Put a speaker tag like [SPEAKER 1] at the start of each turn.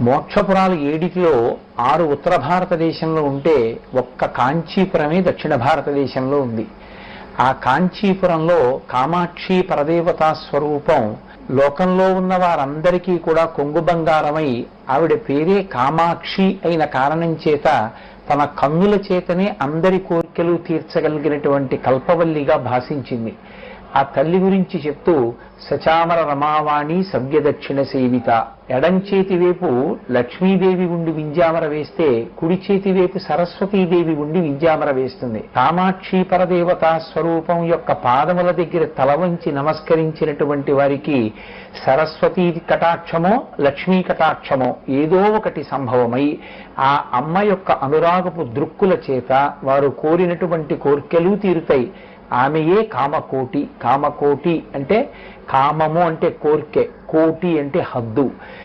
[SPEAKER 1] మోక్షపురాలు 7లో 6 ఉత్తర భారతదేశంలో ఉంటే ఒక్క కాంచీపురమే దక్షిణ భారతదేశంలో ఉంది. ఆ కాంచీపురంలో కామాక్షి పరదేవతా స్వరూపం లోకంలో ఉన్న వారందరికీ కూడా కొంగు బంగారమై ఆవిడ పేరే కామాక్షి అయిన కారణం చేత తన కన్నుల చేతనే అందరి కోరికలు తీర్చగలిగినటువంటి కల్పవల్లిగా భాషించింది. ఆ తల్లి గురించి చెప్తూ సచామర రమావాణి సవ్యదక్షిణ సేవిత, ఎడంచేతి వైపు లక్ష్మీదేవి ఉండి వింజామర వేస్తే కుడి చేతి వైపు సరస్వతీదేవి ఉండి వింజామర వేస్తుంది. కామాక్షి పరదేవతా స్వరూపం యొక్క పాదముల దగ్గర తల వంచి నమస్కరించినటువంటి వారికి సరస్వతీ కటాక్షమో లక్ష్మీ కటాక్షమో ఏదో ఒకటి సంభవమై ఆ అమ్మ యొక్క అనురాగపు దృక్కుల చేత వారు కోరినటువంటి కోర్కెలు తీరుతాయి. ఆమెయే కామకోటి. కామకోటి అంటే కామము అంటే కోర్కె, కోటి అంటే హద్దు.